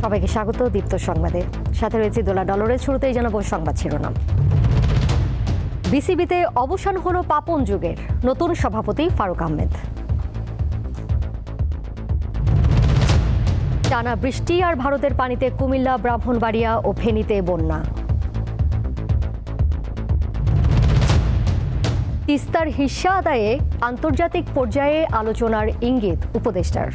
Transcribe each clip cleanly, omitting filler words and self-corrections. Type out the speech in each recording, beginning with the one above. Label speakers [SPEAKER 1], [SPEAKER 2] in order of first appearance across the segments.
[SPEAKER 1] সবাইকে স্বাগত দীপ্ত সংবাদে। সাথে রয়েছে দোলা ডলরের। শুরুতেই জানাবো সংবাদ শিরোনাম। বিসিবিতে অবসান হলো পাপন যুগের, নতুন সভাপতি ফারুক আহমেদ। টানা বৃষ্টি আর ভারতের পানিতে কুমিল্লা, ব্রাহ্মণবাড়িয়া ও ফেনীতে বন্যা। তিস্তার হিস্সা আদায়ে আন্তর্জাতিক পর্যায়ে আলোচনার ইঙ্গিত উপদেষ্টার।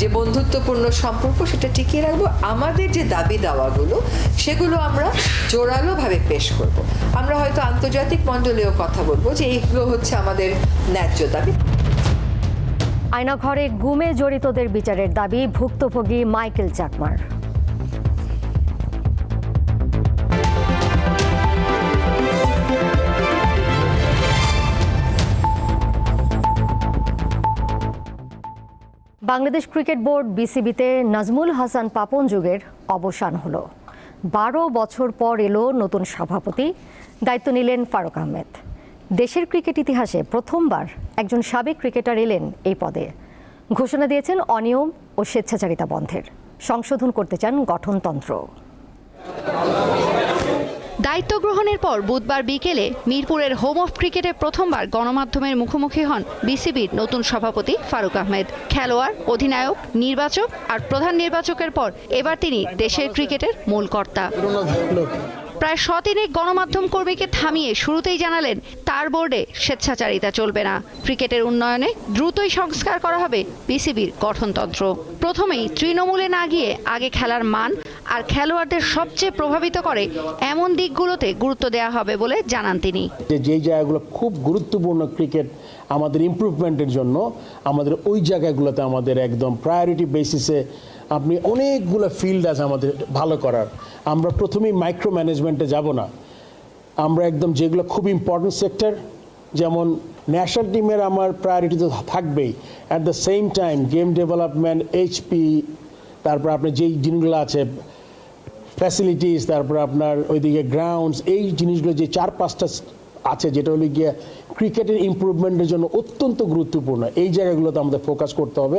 [SPEAKER 2] যে বন্ধুত্বপূর্ণ সম্পর্ক সেটা টিকিয়ে রাখবো। আমাদের যে দাবি দাওয়াগুলো সেগুলো আমরা জোরালোভাবে পেশ করব। আমরা হয়তো আন্তর্জাতিক মণ্ডলেও কথা বলবো যে এইগুলো হচ্ছে আমাদের ন্যায্য দাবি।
[SPEAKER 1] আয়নাঘরে গুমে জড়িতদের বিচারের দাবি ভুক্তভোগী মাইকেল চাকমার। বাংলাদেশ ক্রিকেট বোর্ড বিসিবিতে নাজমুল হাসান পাপন যুগের অবসান হলো। 12 বছর পর এলো নতুন সভাপতি, দায়িত্ব নিলেন ফারুক আহমেদ। দেশের ক্রিকেট ইতিহাসে প্রথমবার একজন সাবেক ক্রিকেটার এলেন এই পদে। ঘোষণা দিয়েছেন অনিয়ম ও স্বেচ্ছাচারিতা বন্ধের, সংশোধন করতে চান গঠনতন্ত্র।
[SPEAKER 3] দায়িত্ব গ্রহণের পর বুধবার বিকেলে মিরপুরের হোম অফ ক্রিকেটে প্রথমবার গণমাধ্যমের মুখোমুখি হন বিসিবির নতুন সভাপতি ফারুক আহমেদ। খেলোয়াড়, অধিনায়ক, নির্বাচক আর প্রধান নির্বাচকের পর এবার তিনি দেশের ক্রিকেটের মূল কর্তা। প্রায় 100 গণমাধ্যম কর্মীকে থামিয়ে শুরুতেই জানালেন তার বোর্ডে স্বেচ্ছাচারিতা চলবে না। ক্রিকেটের উন্নয়নে দ্রুতই সংস্কার করা হবে বিসিবির গঠনতন্ত্র। প্রথমেই তৃণমূলে না গিয়ে আগে খেলার মান আর খেলোয়াড়দের সবচেয়ে প্রভাবিত করে এমন দিকগুলোতে গুরুত্ব দেওয়া হবে বলে জানান তিনি।
[SPEAKER 4] যেই জায়গাগুলো খুব গুরুত্বপূর্ণ ক্রিকেট আমাদের ইমপ্রুভমেন্টের জন্য, আমাদের ওই জায়গাগুলোতে আমাদের একদম প্রায়োরিটি বেসিসে আপনি অনেকগুলো ফিল্ড আছে আমাদের ভালো করার। আমরা প্রথমেই মাইক্রো ম্যানেজমেন্টে যাব না, আমরা একদম যেগুলো খুব ইম্পর্টেন্ট সেক্টর, যেমন ন্যাশনাল টিমের আমার প্রায়োরিটি তো থাকবেই, at the same time game development, HP, তারপর আপনার যেই জিনিসগুলো আছে ফ্যাসিলিটিস, তারপর আপনার ওইদিকে গ্রাউন্ডস, এই জিনিসগুলো যে 4-5টা আছে যেটা হলো গিয়ে ক্রিকেটের ইমপ্রুভমেন্টের জন্য অত্যন্ত গুরুত্বপূর্ণ, এই জায়গাগুলোতে আমাদের ফোকাস করতে হবে।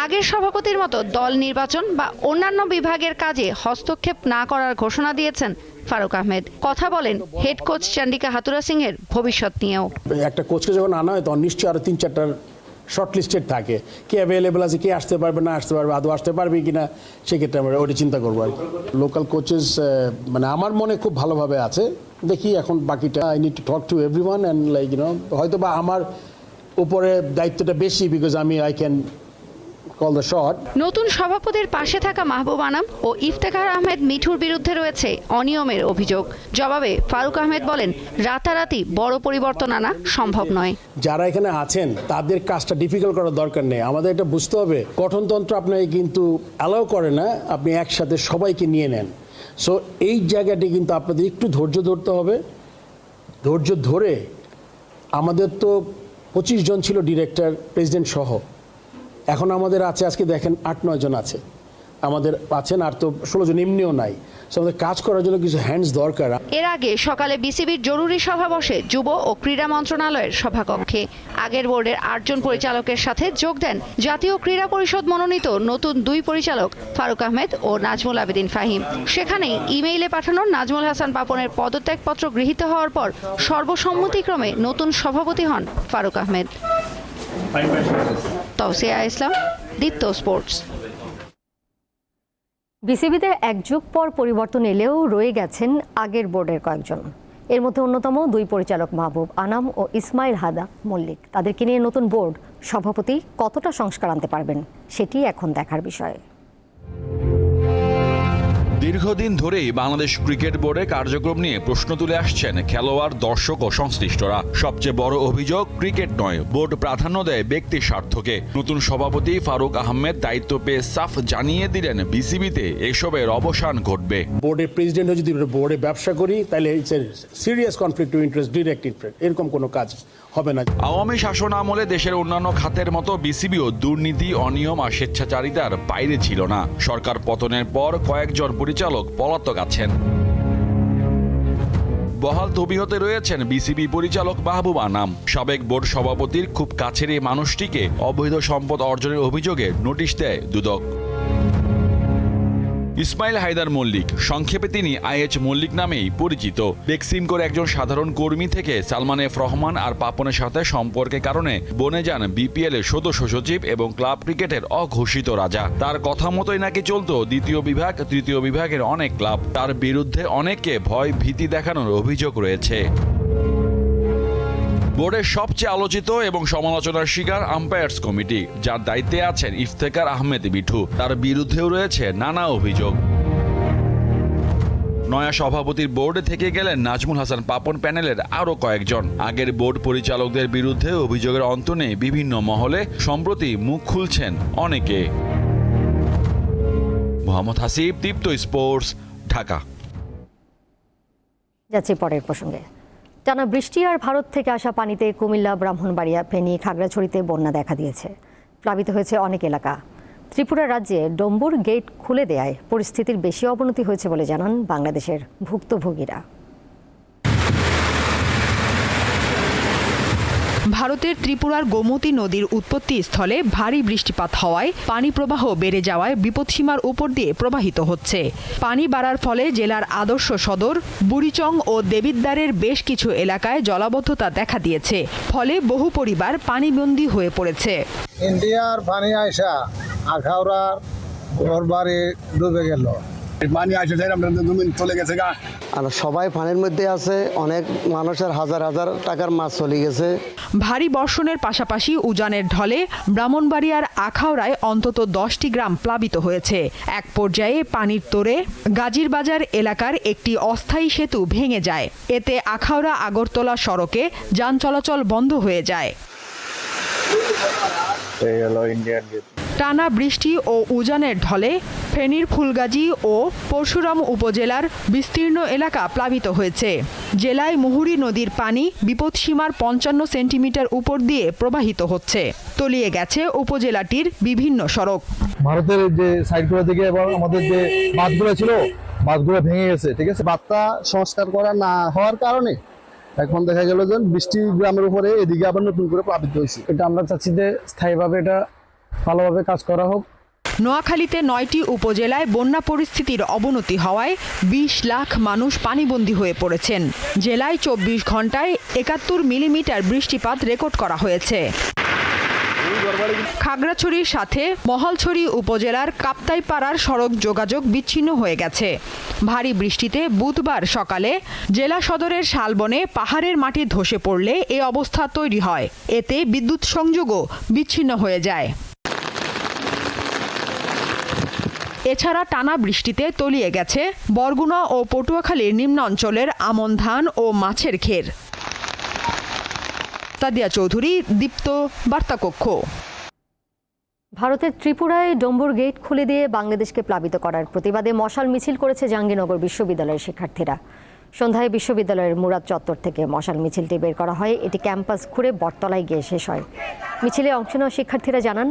[SPEAKER 3] আগের সভাপতির মতো দল নির্বাচন বা অন্যান্য বিভাগের কাজে হস্তক্ষেপ না করার ঘোষণা দিয়েছেন ফারুক আহমেদ। কথা বলেন হেড কোচ চন্ডিকা হাতুরা সিংয়ের ভবিষ্যৎ নিয়েও।
[SPEAKER 4] একটা কোচকে যখন আনা হয় তখন নিশ্চয়ই আরো 3-4টার শর্ট লিস্টেড থাকে, কে অ্যাভেলেবেল আছে, কে আসতে পারবে না আসতে পারবে, আদৌ আসতে পারবে কিনা, সেক্ষেত্রে আমরা ওটা চিন্তা করবো আর কি। লোকাল কোচেস মানে আমার মনে খুব ভালোভাবে আছে, দেখি এখন বাকিটা I need to talk to everyone and like হয়তো বা আমার উপরে দায়িত্বটা বেশি, because I can call the shot.
[SPEAKER 3] নতুন সভাপতির পাশে থাকা মাহবুব আনাম ও ইফতেখার আহমেদ মিঠুর বিরুদ্ধে রয়েছে অনিয়মের অভিযোগ। জবাবে ফারুক আহমেদ বলেন রাতারাতি বড় পরিবর্তন আনা সম্ভব নয়।
[SPEAKER 4] যারা এখানে আছেন তাদের কাজটা ডিফিকাল্ট করার দরকার নেই, আমাদের এটা বুঝতে হবে গঠনতন্ত্র আপনাকে কিন্তু অ্যালাউ করে না আপনি একসাথে সবাইকে নিয়ে নেন। সো এই জায়গাটি কিন্তু আপনাদের একটু ধৈর্য ধরতে হবে। ধৈর্য ধরে আমাদের তো 25 জন ছিল ডিরেক্টর, প্রেসিডেন্ট সহ, এখন আমাদের আছে আজকে দেখেন 8-9 জন আছে, আমাদের আছেন আর তো 16 জন এমনিও নাই। আমাদের কাজ করার জন্য কিছু হ্যান্ডস দরকার।
[SPEAKER 3] এর আগে সকালে বিসিবির জরুরি সভা বসে যুব ও ক্রীড়া মন্ত্রণালয়ের সভাকক্ষে। আগের বোর্ডের 8 জন পরিচালকের সাথে যোগ দেন জাতীয় ক্রীড়া পরিষদ মনোনীত নতুন 2 পরিচালক ফারুক আহমেদ ও নাজমুল আবেদিন ফাহিম। সেখানেই ইমেইলে পাঠানো নাজমুল হাসান পাপনের পদত্যাগপত্র গৃহীত হওয়ার পর সর্বসম্মতিক্রমে নতুন সভাপতি হন ফারুক আহমেদ। তৌসিয়া ইসলাম, দীপ্ত স্পোর্টস।
[SPEAKER 1] বিসিবিতে এক যুগ পর পরিবর্তন এলেও রয়ে গেছেন আগের বোর্ডের কয়েকজন। এর মধ্যে অন্যতম 2 পরিচালক মাহবুব আনাম ও ইসমাইল হাদা মল্লিক। তাদেরকে নিয়ে নতুন বোর্ড সভাপতি কতটা সংস্কার আনতে পারবেন সেটি এখন দেখার বিষয়।
[SPEAKER 5] দীর্ঘদিন ধরেই বাংলাদেশ ক্রিকেট বোর্ডের কার্যক্রম নিয়ে প্রশ্ন তুলে আসছেন খেলোয়াড়, দর্শক ও সংশ্লিষ্টরা। সবচেয়ে বড় অভিযোগ ক্রিকেট নয়, বোর্ড প্রাধান্য দেয় ব্যক্তি স্বার্থকে। নতুন সভাপতি ফারুক আহমেদ দায়িত্ব পেয়ে সাফ জানিয়ে দিলেন বিসিবিতে এসবের অবসান ঘটবে।
[SPEAKER 4] বোর্ডের প্রেসিডেন্ট যদি বোর্ডে ব্যবসা করি তাহলে it's a serious conflict of interest, direct interest, এরকম কোনো কাজ হবে না।
[SPEAKER 5] আওয়ামী শাসন আমলে দেশের অন্যান্য খাতের মতো বিসিবিও দুর্নীতি, অনিয়ম আর স্বেচ্ছাচারিতার বাইরে ছিল না। সরকার পতনের পর কয়েকজন পরিচালক পলাতক আছেন। বহাল তবিয়তে রয়েছেন বিসিবি পরিচালক মাহবুব আনাম। সাবেক বোর্ড সভাপতির খুব কাছের এই মানুষটিকে অবৈধ সম্পদ অর্জনের অভিযোগে নোটিশ দেয় দুদক। ইসমাইল হায়দার মল্লিক, সংক্ষেপে তিনি IH মল্লিক নামেই পরিচিত। বেক্সিমকোর একজন সাধারণ কর্মী থেকে সালমান এফ রহমান আর পাপনের সাথে সম্পর্কের কারণে বনে যান BPL এর সদস্য সচিব এবং ক্লাব ক্রিকেটের অঘোষিত রাজা। তার কথা মতোই নাকি চলত দ্বিতীয় বিভাগ, তৃতীয় বিভাগের অনেক ক্লাব। তার বিরুদ্ধে অনেককে ভয় ভীতি দেখানোর অভিযোগ রয়েছে। বোর্ডের সবচেয়ে আলোচিত এবং সমালোচনার শিকার আম্পায়ার্স কমিটি, যার দায়িত্বে আছেন ইফতেখার আহমেদ মিঠু। তার বিরুদ্ধেও রয়েছে নানা অভিযোগ। নয়া সভাপতির বোর্ডে থেকে গেলেন নাজমুল হাসান পাপন প্যানেলের আরও কয়েকজন। আগের বোর্ড পরিচালকদের বিরুদ্ধে অভিযোগের অন্ত নেই বিভিন্ন মহলে। সম্প্রতি মুখ খুলছেন অনেকে। মোহাম্মদ হাসিব, দীপ্ত স্পোর্টস, ঢাকা।
[SPEAKER 1] যাচ্ছি পরের প্রসঙ্গে। টানা বৃষ্টি আর ভারত থেকে আসা পানিতে কুমিল্লা, ব্রাহ্মণবাড়িয়া, ফেনী, খাগড়াছড়িতে বন্যা দেখা দিয়েছে। প্লাবিত হয়েছে অনেক এলাকা। ত্রিপুরা রাজ্যে ডম্বুর গেট খুলে দেয়ায় পরিস্থিতির বেশি অবনতি হয়েছে বলে জানান বাংলাদেশের ভুক্তভোগীরা।
[SPEAKER 6] ভারতের ত্রিপুরার গোমতী নদীর উৎপত্তি স্থলে ভারী বৃষ্টিপাত হওয়ায় পানি প্রবাহ বেড়ে যাওয়ায় বিপদসীমার উপর দিয়ে প্রবাহিত হচ্ছে। পানি বাড়ার ফলে জেলার আদর্শ সদর, বুড়িচং ও দেবিদ্বারের বেশ কিছু এলাকায় জলাবদ্ধতা দেখা দিয়েছে। ফলে বহু পরিবার পানিবন্দী হয়ে পড়েছে।
[SPEAKER 7] ইন্ডিয়ার পানি আইসা আখাউড়ার ঘর বাড়ি ডুবে গেল।
[SPEAKER 8] পানি আসে আমরা জমিন চলে গেছে গা।
[SPEAKER 9] আর সবাই পানির মধ্যে আছে, অনেক মানুষের হাজার হাজার টাকার মাছ চলে গেছে।
[SPEAKER 6] ভারী বর্ষণের পাশাপাশি উজানের ঢলে ব্রাহ্মণবাড়িয়ার আখাউড়ায় অন্তত 10টি গ্রাম প্লাবিত হয়েছে। এক পর্যায়ে পানির তোড়ে গাজীর বাজার এলাকার একটি অস্থায়ী সেতু ভেঙে যায়। এতে আখাউড়া আগরতলা সড়কে যান চলাচল বন্ধ হয়ে যায়। টানা বৃষ্টি ও উজানের ঢলে ফেনীর ফুলগাজী ও পরশুরাম উপজেলার বিস্তীর্ণ এলাকা প্লাবিত হয়েছে। জেলায় মুহুরী নদীর পানি বিপদসীমার 55 সেন্টিমিটার উপর দিয়ে প্রবাহিত হচ্ছে। তলিয়ে গেছে উপজেলাটির বিভিন্ন সড়ক।
[SPEAKER 7] ভারতের যে সাইডগুলো থেকে এবং আমাদের যে বাঁধগুলো ছিল, বাঁধগুলো ভেঙে গেছে। ঠিক আছে, বাঁধটা সংস্কার করা না হওয়ার কারণে এখন দেখা গেল যে বৃষ্টি গ্রামের উপরে এদিকে আবার নতুন করে প্লাবিত হয়েছে। এটা আমরা চাচ্ছি যে স্থায়ীভাবে এটা ভালোভাবে কাজ করা হোক।
[SPEAKER 6] নোয়াখালীতে 9টি উপজেলায় বন্যা পরিস্থিতির অবনতি হওয়ায় 20 লাখ মানুষ পানিবন্দী হয়ে পড়েছেন। জেলায় 24 ঘন্টায় 71 মিলিমিটার বৃষ্টিপাত রেকর্ড করা হয়েছে। খাগড়াছড়ির সাথে মহলছড়ি উপজেলার কাপ্তাইপাড়ার সড়ক যোগাযোগ বিচ্ছিন্ন হয়ে গেছে। ভারী বৃষ্টিতে বুধবার সকালে জেলা সদরের শালবনে পাহাড়ের মাটি ধসে পড়লে এ অবস্থা তৈরি হয়। এতে বিদ্যুৎ সংযোগও বিচ্ছিন্ন হয়ে যায়। এছাড়া টানা বৃষ্টিতে তলিয়ে গেছে বরগুনা ও পটুয়াখালীর নিম্নাঞ্চলের আমন ধান ও মাছের ক্ষের। তাদিয়া চৌধুরী, দীপ্ত, বার্তাকক্ষ।
[SPEAKER 1] ভারতের ত্রিপুরায় ডম্বুর গেট খুলে দিয়ে বাংলাদেশকে প্লাবিত করার প্রতিবাদে মশাল মিছিল করেছে জাহাঙ্গীরনগর বিশ্ববিদ্যালয়ের শিক্ষার্থীরা। সন্ধ্যায় বিশ্ববিদ্যালয়ের মুরাদ চত্বর থেকে মশাল মিছিলটি বের করা হয়। এটি ক্যাম্পাস ঘুরে বটতলায় গিয়ে শেষ হয়। মিছিলে অংশ নেওয়া শিক্ষার্থীরা জানান,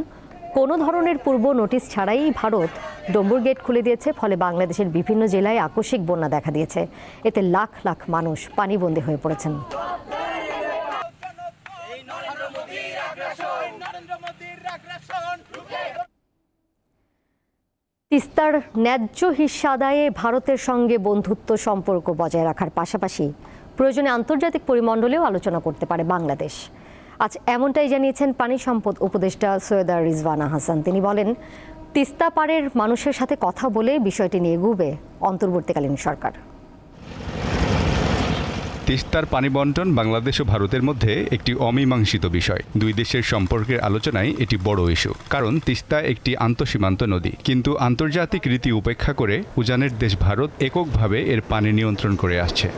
[SPEAKER 1] কোনো ধরনের পূর্ব নোটিশ ছাড়াই ভারত ডম্বুর গেট খুলে দিয়েছে। ফলে বাংলাদেশের বিভিন্ন জেলায় আকস্মিক বন্যা দেখা দিয়েছে। এতে লাখ লাখ মানুষ পানিবন্দী হয়ে পড়েছেন। তিস্তার ন্যায্য হিস্সা আদায়ে ভারতের সঙ্গে বন্ধুত্ব সম্পর্ক বজায় রাখার পাশাপাশি প্রয়োজনে আন্তর্জাতিক পরিমণ্ডলেও আলোচনা করতে পারে বাংলাদেশ। আজ এমনটাই জানিয়েছেন পানি সম্পদ উপদেষ্টা সৈয়দা রিজওয়ানা হাসান। তিনি বলেন, তিস্তা পাড়ের মানুষের সাথে কথা বলে বিষয়টি নিয়ে এগোবে অন্তর্বর্তীকালীন সরকার।
[SPEAKER 10] তিস্তার পানি বণ্টন বাংলাদেশ ও ভারতের মধ্যে একটি অমীমাংসিত বিষয়। দুই দেশের সম্পর্কের আলোচনায় এটি বড় ইস্যু, কারণ তিস্তা একটি আন্তঃসীমান্ত নদী। কিন্তু আন্তর্জাতিক রীতি উপেক্ষা করে উজানের দেশ ভারত এককভাবে এর পানি নিয়ন্ত্রণ করে আসছে।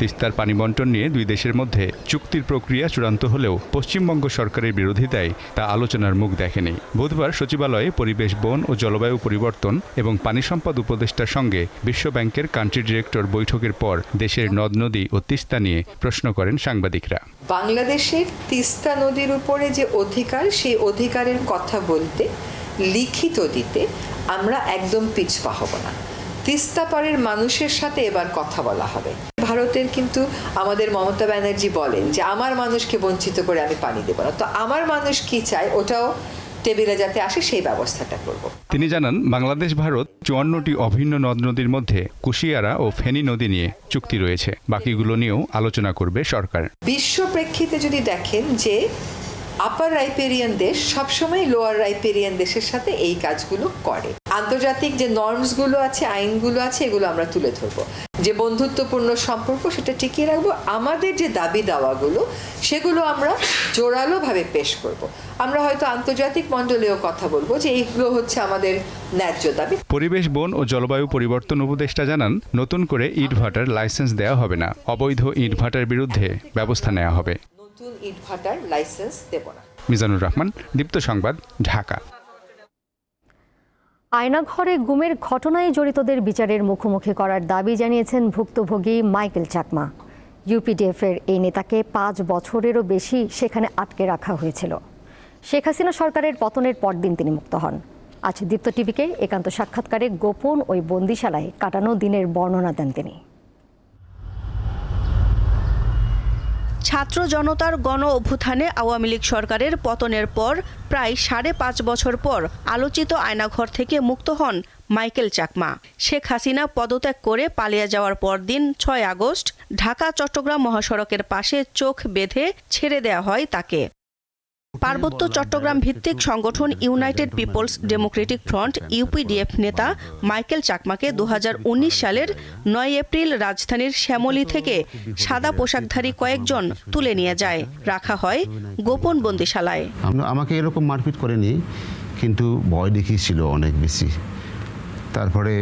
[SPEAKER 10] তিস্তার পানি বণ্টন নিয়ে দুই দেশের মধ্যে চুক্তির প্রক্রিয়া চূড়ান্ত হলেও পশ্চিমবঙ্গ সরকারের বিরোধিতায় তা আলোচনার মুখ দেখেনি। বুধবার সচিবালয়ে পরিবেশ, বন ও জলবায়ু পরিবর্তন এবং পানি সম্পদ উপদেষ্টার সঙ্গে বিশ্বব্যাংকের কান্ট্রি ডিরেক্টর বৈঠকের পর দেশের নদ নদী ও তিস্তা নিয়ে প্রশ্ন করেন সাংবাদিকরা।
[SPEAKER 2] বাংলাদেশের তিস্তা নদীর উপরে যে অধিকার, সেই অধিকারের কথা বলতে, লিখিত দিতে আমরা একদম পিছপা হব না। তিস্তা পাড়ের মানুষের সাথে এবার কথা বলা হবে। ভারতের কিন্তু আমাদের মমতা ব্যানার্জি বলেন যে আমার মানুষকে বঞ্চিত করে আমি পানি দেব না। তো আমার মানুষ কি চায় ওটাও টেবিলে যাতে আসে সেই ব্যবস্থাটা করব।
[SPEAKER 10] তিনি জানান, বাংলাদেশ ভারত 54টি অভিন্ন নদ নদীর মধ্যে কুশিয়ারা ও ফেনী নদী নিয়ে চুক্তি রয়েছে, বাকিগুলো নিয়েও আলোচনা করবে সরকার।
[SPEAKER 2] বিশ্ব প্রেক্ষিতে যদি দেখেন যে আপার রাইপেরিয়ান দেশ সবসময় লোয়ার রাইপেরিয়ান দেশের সাথে এই কাজগুলো করে। আন্তর্জাতিক যে নর্মসগুলো আছে, আইনগুলো আছে, এগুলো আমরা তুলে ধরবো। যে বন্ধুত্বপূর্ণ সম্পর্ক সেটা টিকিয়ে রাখবো। আমাদের যে দাবি দাওয়াগুলো সেগুলো আমরা জোরালোভাবে পেশ করব। আমরা হয়তো আন্তর্জাতিক মণ্ডলেও কথা বলবো যে এইগুলো হচ্ছে আমাদের ন্যায্য দাবি।
[SPEAKER 10] পরিবেশ, বন ও জলবায়ু পরিবর্তন উপদেষ্টা জানান, নতুন করে ইটভাটার লাইসেন্স দেওয়া হবে না, অবৈধ ইটভাটার বিরুদ্ধে ব্যবস্থা নেওয়া হবে।
[SPEAKER 2] নতুন ইটভাটার লাইসেন্স দেব না।
[SPEAKER 10] মিজানুর রহমান, দীপ্ত সংবাদ, ঢাকা।
[SPEAKER 1] আয়নাঘরে গুমের ঘটনায় জড়িতদের বিচারের মুখোমুখি করার দাবি জানিয়েছেন ভুক্তভোগী মাইকেল চাকমা। ইউপিডিএফের এই নেতাকে 5 বছরেরও বেশি সেখানে আটকে রাখা হয়েছিল। শেখ হাসিনা সরকারের পতনের পরদিন তিনি মুক্ত হন। আজ দীপ্ত টিভিকে একান্ত সাক্ষাৎকারে গোপন ওই বন্দিশালায় কাটানো দিনের বর্ণনা দেন তিনি।
[SPEAKER 11] ছাত্র জনতার গণ অভ্যুত্থানে আওয়ামী লীগ সরকারের পতনের পর প্রায় 5.5 বছর পর আলোচিত আয়নাঘর থেকে মুক্ত হন মাইকেল চাকমা। শেখ হাসিনা পদত্যাগ করে পালিয়ে যাওয়ার পরদিন 6 আগস্ট ঢাকা চট্টগ্রাম মহাসড়কের পাশে চোখ বেঁধে ছেড়ে দেওয়া হয় তাকে। পার্বত্য চট্টগ্রাম ভিত্তিক সংগঠন United People's Democratic Front UPDF নেতা মাইকেল চাকমাকে 2019 সালের 9 এপ্রিল রাজধানীর শ্যামলী থেকে সাদা পোশাকধারী কয়েকজন তুলে নিয়ে যায়, রাখা হয় গোপন বন্দিশালায়।
[SPEAKER 12] আমাকে এরকম মারপিট করেনি, কিন্তু ভয় দেখিয়েছিল অনেক বেশি। তারপরে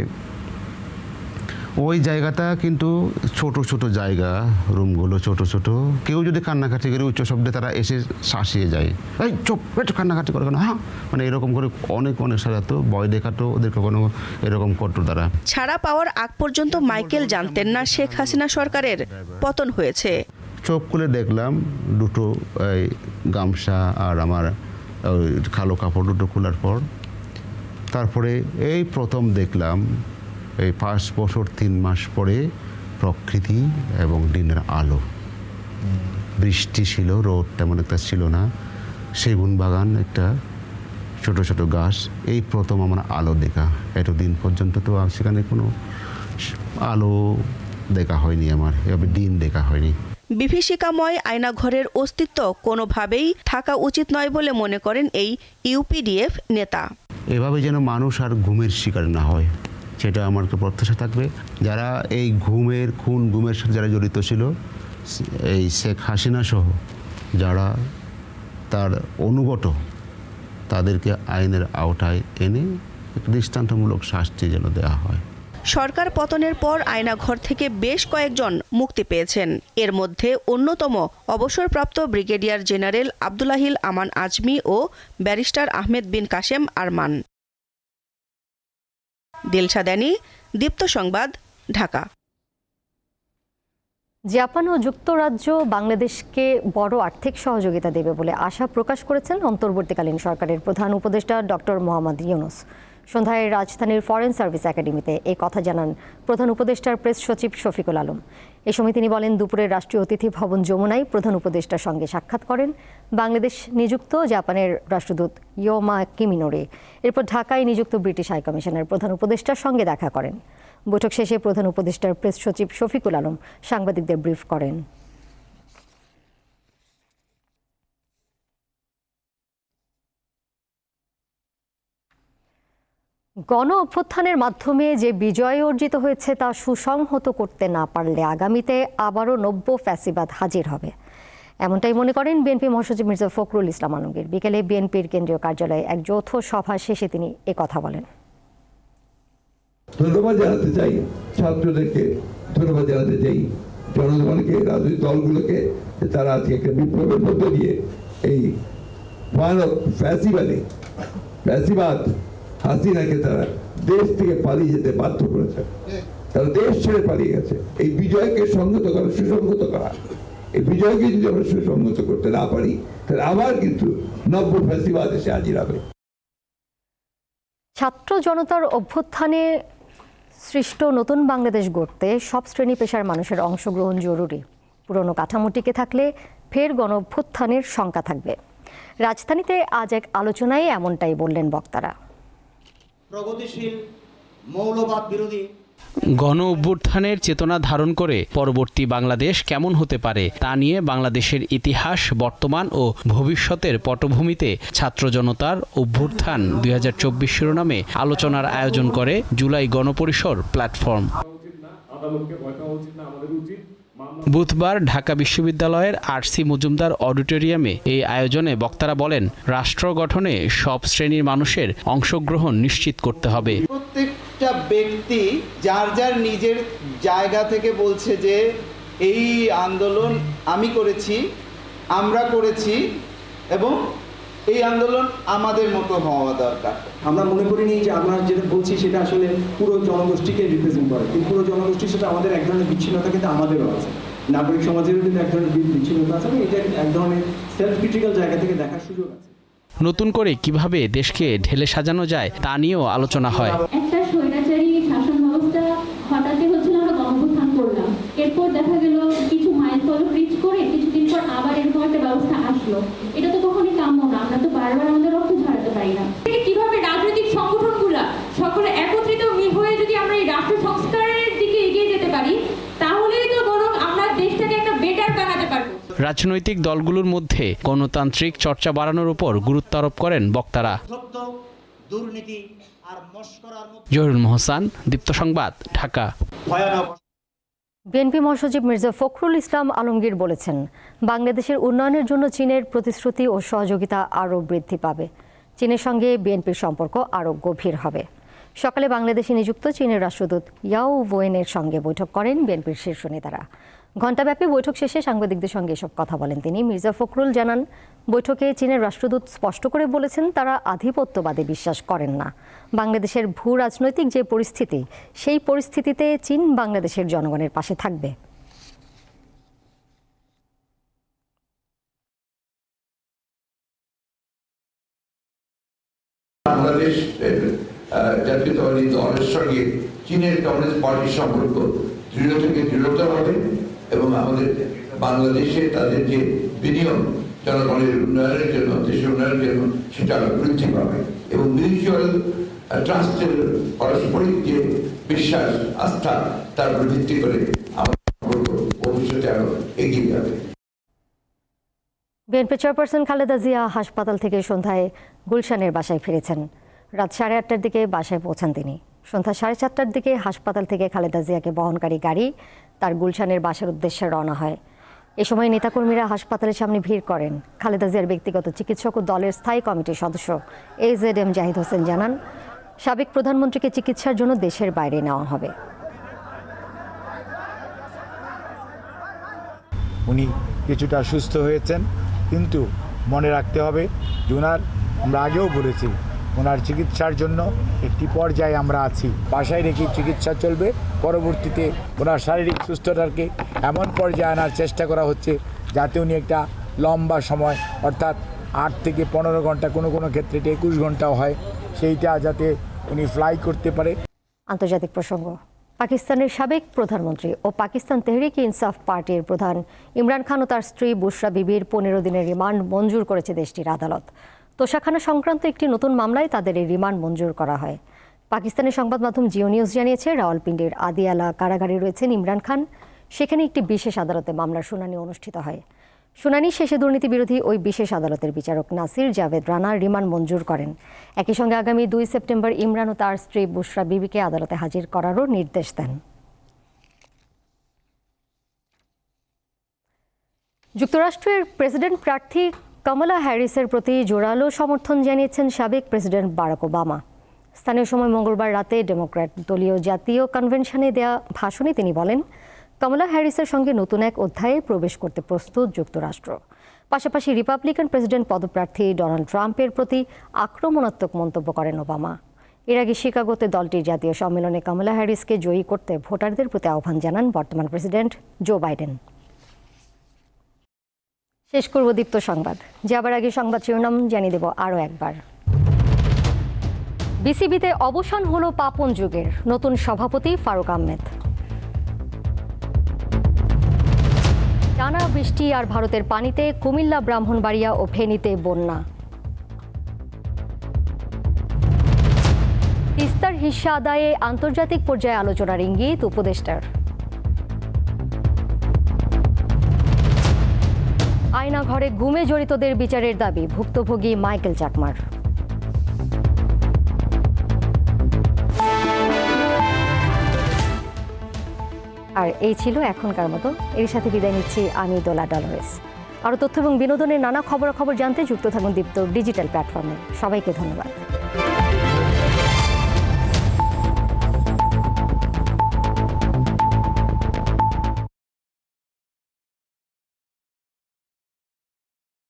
[SPEAKER 12] ওই জায়গাটা কিন্তু ছোট ছোট জায়গা, রুমগুলো ছোট ছোট। কেউ যদি কান্নাকাটি করে উচ্চ শব্দে তারা এসে শাসিয়ে যায়, এই চুপ, একটু কান্নাকাটি করে কেন, হ্যাঁ, মানে এরকম করে অনেক সাজাতো, ভয় দেখাতো ওদেরকে, কোনো এরকম করতো তারা।
[SPEAKER 11] ছাড়া পাওয়ার আগ পর্যন্ত মাইকেল জানতেন না শেখ হাসিনা সরকারের পতন হয়েছে।
[SPEAKER 12] চোখ খুলে দেখলাম দুটো গামছা আর আমার কালো কাপড় দুটো খোলার পর। তারপরে এই প্রথম দেখলাম এই 5 বছর 3 মাস পরে প্রকৃতি এবং দিনের আলো। বৃষ্টি ছিল, রোদ তেমন একটা ছিল না, সেগুন বাগান, একটা ছোট ছোট গাছ, এই প্রথম আমার আলো দেখা। এতদিন পর্যন্ত তো সেখানে কোনো আলো দেখা হয়নি, আমার এভাবে দিন দেখা হয়নি।
[SPEAKER 11] বিভীষিকাময় আয়নাঘরের অস্তিত্ব কোনোভাবেই থাকা উচিত নয় বলে মনে করেন এই ইউপিডিএফ নেতা।
[SPEAKER 12] এভাবে যেন মানুষ আর ঘুমের শিকার না হয়, সেটা আমার প্রত্যাশা থাকবে। যারা এই গুমের সাথে যারা জড়িত ছিল, এই শেখ হাসিনা সহ যারা তার অনুগত, তাদেরকে আইনের আওতায় এনে দৃষ্টান্তমূলক শাস্তি যেন দেওয়া হয়।
[SPEAKER 11] সরকার পতনের পর আয়নাঘর থেকে বেশ কয়েকজন মুক্তি পেয়েছেন। এর মধ্যে অন্যতম অবসরপ্রাপ্ত ব্রিগেডিয়ার জেনারেল আব্দুল্লাহিল আমান আজমি ও ব্যারিস্টার আহমেদ বিন কাশেম আরমান। দিলশা দানি, দীপ্ত সংবাদ, ঢাকা।
[SPEAKER 1] জাপান ও যুক্তরাজ্য বাংলাদেশকে বড় আর্থিক সহযোগিতা দেবে বলে আশা প্রকাশ করেছেন অন্তর্বর্তীকালীন সরকারের প্রধান উপদেষ্টা ডক্টর মোহাম্মদ ইউনূস। সন্ধ্যায় রাজধানীর ফরেন সার্ভিস একাডেমিতে এই কথা জানান প্রধান উপদেষ্টার প্রেস সচিব শফিকুল আলম। এ সময় তিনি বলেন, দুপুরে রাষ্ট্রীয় অতিথি ভবন যমুনায় প্রধান উপদেষ্টার সঙ্গে সাক্ষাৎ করেন বাংলাদেশ নিযুক্ত জাপানের রাষ্ট্রদূত ইয়োমা কিমিনোরি। এরপর ঢাকায় নিযুক্ত ব্রিটিশ হাইকমিশনার প্রধান উপদেষ্টার সঙ্গে দেখা করেন। বৈঠক শেষে প্রধান উপদেষ্টার প্রেস সচিব শফিকুল আলম সাংবাদিকদের ব্রিফ করেন। গণ অভ্যুত্থানের মাধ্যমে যে বিজয় অর্জিত হয়েছে তা সুসংহত করতে না পারলে আগামীতে আবারও নব্য ফ্যাসিবাদ হাজির হবে, এমনটাই মনে করেন বিএনপি মহাসচিব মির্জা ফখরুল ইসলাম আলমগীর। বিকেলে বিএনপির কেন্দ্রীয় কার্যালয়ে এক যৌথ সভা শেষে তিনি একথা বলেন।
[SPEAKER 13] ধন্যবাদ জানাতে চাই ছাত্রদেরকে, ধন্যবাদ জানাতে চাই জনগণকে, রাজনৈতিক দলগুলোকে, তারা আজকে একটা বিপ্লবের মধ্য দিয়ে এই ভয়ানক ফ্যাসিবাদ হাসিনাকে তারা দেশ থেকে পালিয়ে যেতে বাধ্য করেছে। তারা দেশ ছেড়ে পালিয়ে গেছে। এই বিজয়কে সংহত করা, সুসংহত করা, এই বিজয়কে যদি আমরা সুসংহত করতে না পারি, তাহলে আবার কিন্তু নব্য ফ্যাসিবাদ এসে হাজির হবে।
[SPEAKER 1] ছাত্র জনতার অভ্যুত্থানে সৃষ্ট নতুন বাংলাদেশ গড়তে সব শ্রেণী পেশার মানুষের অংশগ্রহণ জরুরি। পুরনো কাঠামো টিকে থাকলে ফের গণ অভ্যুত্থানের শঙ্কা থাকবে। রাজধানীতে আজ এক আলোচনায় এমনটাই বললেন বক্তারা।
[SPEAKER 14] প্রগতিশীল মৌলবাদ বিরোধী
[SPEAKER 15] গণ অভ্যুত্থানের চেতনা ধারণ করে পরবর্তী বাংলাদেশ কেমন হতে পারে তা নিয়ে বাংলাদেশের ইতিহাস, বর্তমান ও ভবিষ্যতের পটভূমিতে ছাত্র জনতার অভ্যুত্থান 2024 শিরোনামে আলোচনার আয়োজন করে জুলাই গণপরিসর প্ল্যাটফর্ম। বুধবার ঢাকা বিশ্ববিদ্যালয়ের আর.সি. মজুমদার অডিটোরিয়ামে এই আয়োজনে বক্তারা বলেন, রাষ্ট্র গঠনে সব শ্রেণীর মানুষের অংশগ্রহণ নিশ্চিত করতে হবে।
[SPEAKER 14] প্রত্যেকটা ব্যক্তি যার যার নিজের জায়গা থেকে বলছে যে এই আন্দোলন আমি করেছি, আমরা করেছি এবং এই আন্দোলন আমাদের মতো হওয়া দরকার।
[SPEAKER 16] আমরা মনে করিনি যে আমরা যেটা বলছি সেটা আসলে পুরো জনগোষ্ঠীকে রিপ্রেজেন্ট করে, কিন্তু পুরো জনগোষ্ঠীর সাথে আমাদের এক ধরনের বিচ্ছিন্নতা কিন্তু আমাদেরও আছে, নাগরিক সমাজেরও কিন্তু এক ধরনের বিচ্ছিন্নতা আছে, এটা এক ধরনের সেলফ ক্রিটিক্যাল জায়গা থেকে দেখার সুযোগ আছে।
[SPEAKER 15] নতুন করে কিভাবে দেশকে ঢেলে সাজানো যায় তা নিয়েও আলোচনা হয়।
[SPEAKER 17] একটা স্বৈরাচারী শাসন ব্যবস্থা হঠাৎই হচ্ছিল, আমরা গণঅভ্যুত্থান করলাম, এরপর দেখা গেল কিছু মাইলফলক রিচ করে কিছুদিন পর আবার এরকম একটা ব্যবস্থা আসলো। এটা তো কখনোই কাম্য না, আমরা তো বারবার আমাদের রক্ত ঝরাতে পারি না। কিভাবে রাজনৈতিক সংগঠনগুলা সকলে একত্রিত হয়ে যদি আমরা এই রাষ্ট্র সংস্কারের দিকে এগিয়ে যেতে পারি, তাহলেই তো বরং আমরা দেশটাকে একটা বেটার বানাতে পারবো।
[SPEAKER 15] রাজনৈতিক দলগুলোর মধ্যে গণতান্ত্রিক চর্চা বাড়ানোর উপর গুরুত্ব আরোপ করেন বক্তারা। জহিরুল মোহসান, দীপ্ত সংবাদ, ঢাকা।
[SPEAKER 1] বিএনপি মহাসচিব মির্জা ফখরুল ইসলাম আলমগীর বলেছেন, বাংলাদেশের উন্নয়নের জন্য চীনের প্রতিশ্রুতি ও সহযোগিতা আরও বৃদ্ধি পাবে। চীনের সঙ্গে বিএনপির সম্পর্ক আরও গভীর হবে। সকালে বাংলাদেশে নিযুক্ত চীনের রাষ্ট্রদূত ইয়াও ওয়েনের সঙ্গে বৈঠক করেন বিএনপির শীর্ষ নেতারা। ঘণ্টাব্যাপী বৈঠক শেষে সাংবাদিকদের সঙ্গে এসব কথা বলেন তিনি। মির্জা ফখরুল জানান, বৈঠকে চীনের রাষ্ট্রদূত স্পষ্ট করে বলেছেন তারা আধিপত্যবাদে বিশ্বাস করেন না। বাংলাদেশের ভূ রাজনৈতিক যে পরিস্থিতি, সেই পরিস্থিতিতে চীন বাংলাদেশের জনগণের পাশে থাকবে।
[SPEAKER 13] বাংলাদেশ জাতীয়তাবাদী দলের সঙ্গে চীনের কমিউনিস্ট পার্টির সম্পর্ক দৃঢ় থেকে দৃঢ়তর হবে এবং আমাদের বাংলাদেশে তাদের যে বিনিয়োগ জনগণের উন্নয়নের জন্য, দেশের উন্নয়নের জন্য, সেটা আরো বৃদ্ধি পাবে এবং মিউচুয়াল ট্রাস্টের পারস্পরিক যে বিশ্বাস, আস্থা, তার উপর ভিত্তি করে আমাদের সম্পর্ক ভবিষ্যতে আরো এগিয়ে যাবে।
[SPEAKER 1] বিএনপি চেয়ারপারসন খালেদা জিয়া হাসপাতাল থেকে সন্ধ্যায় গুলশানের বাসায় ফিরেছেন। রাত 8:30টার দিকে বাসায় পৌঁছান তিনি। সন্ধ্যা 4:30টার দিকে হাসপাতাল থেকে খালেদা জিয়াকে বহনকারী গাড়ি তার গুলশানের বাসার উদ্দেশ্যে রওনা হয়। এ সময় নেতাকর্মীরা হাসপাতালের সামনে ভিড় করেন। খালেদা জিয়ার ব্যক্তিগত চিকিৎসক ও দলের স্থায়ী কমিটির সদস্য AZM জাহিদ হোসেন জানান, সাবেক প্রধানমন্ত্রীকে চিকিৎসার জন্য দেশের বাইরে নেওয়া হবে।
[SPEAKER 18] উনি কিছুটা সুস্থ হয়েছেন, কিন্তু মনে রাখতে হবে যে আমরা আগেও বলেছি, ওনার চিকিৎসার জন্য একটি পর্যায়ে আমরা আছি, বাসায় রেখে চিকিৎসা চলবে। পরবর্তীতে ওনার শারীরিক সুস্থতাকে এমন পর্যায়ে আনার চেষ্টা করা হচ্ছে যাতে উনি একটা লম্বা সময়, অর্থাৎ 8 থেকে 15 ঘন্টা, কোনো কোনো ক্ষেত্রে 21 ঘন্টাও হয়, সেইটা যাতে উনি ফ্লাই করতে পারে।
[SPEAKER 1] আন্তর্জাতিক প্রসঙ্গ। পাকিস্তানের সাবেক প্রধানমন্ত্রী ও পাকিস্তান তেহরিক ইনসাফ পার্টির প্রধান ইমরান খান ও তার স্ত্রী বুশরা বিবির 15 দিনের রিমান্ড মঞ্জুর করেছে দেশটির আদালত। তোষাখানা সংক্রান্ত একটি নতুন মামলায় তাদের এই রিমান্ড মঞ্জুর করা হয়। পাকিস্তানের সংবাদ মাধ্যম জিও নিউজ জানিয়েছে, রাওয়ালপিন্ডির আদিয়ালা কারাগারে রয়েছেন ইমরান খান। সেখানে একটি বিশেষ আদালতে মামলার শুনানি অনুষ্ঠিত হয়। শুনানি শেষে দুর্নীতি বিরোধী ওই বিশেষ আদালতের বিচারক নাসির জাভেদ রানা রিমান্ড মঞ্জুর করেন। একই সঙ্গে আগামী 2 সেপ্টেম্বর ইমরান ও তার স্ত্রী বুশরা বিবিকে আদালতে হাজির করারও নির্দেশ দেন। যুক্তরাষ্ট্রের প্রেসিডেন্ট প্রার্থী কামালা হ্যারিসের প্রতি জোরালো সমর্থন জানিয়েছেন সাবেক প্রেসিডেন্ট বারাক ওবামা। স্থানীয় সময় মঙ্গলবার রাতে ডেমোক্র্যাট দলীয় জাতীয় কনভেনশনে দেয়া ভাষণে তিনি বলেন, কামালা হ্যারিসের সঙ্গে নতুন এক অধ্যায়ে প্রবেশ করতে প্রস্তুত যুক্তরাষ্ট্র। পাশাপাশি রিপাবলিকান প্রেসিডেন্ট পদপ্রার্থী ডোনাল্ড ট্রাম্পের প্রতি আক্রমণাত্মক মন্তব্য করেন ওবামা। এর আগে শিকাগোতে দলটির জাতীয় সম্মেলনে কামালা হ্যারিসকে জয়ী করতে ভোটারদের প্রতি আহ্বান জানান বর্তমান প্রেসিডেন্ট জো বাইডেন। শেষ করব দীপ্ত সংবাদ। যাবার আগে সংবাদ শিরোনাম জানিয়ে দেব আরও একবার। বিসিবিতে অবসান হলো পাপন যুগের, নতুন সভাপতি ফারুক আহমেদ। টানা বৃষ্টি আর ভারতের পানিতে কুমিল্লা, ব্রাহ্মণবাড়িয়া ও ফেনীতে বন্যা। তিস্তার হিস্সা আদায়ে আন্তর্জাতিক পর্যায়ে আলোচনার ইঙ্গিত উপদেষ্টার। আয়নাঘরে গুমে জড়িতদের বিচারের দাবি ভুক্তভোগী মাইকেল চাকমার। আর এই ছিল এখনকার মতো। এর সাথে বিদায় নিচ্ছি আমি দোলা ডলরেস। আরও তথ্য এবং বিনোদনের নানা খবরাখবর জানতে যুক্ত থাকুন দীপ্ত ডিজিটাল প্ল্যাটফর্মে। সবাইকে ধন্যবাদ।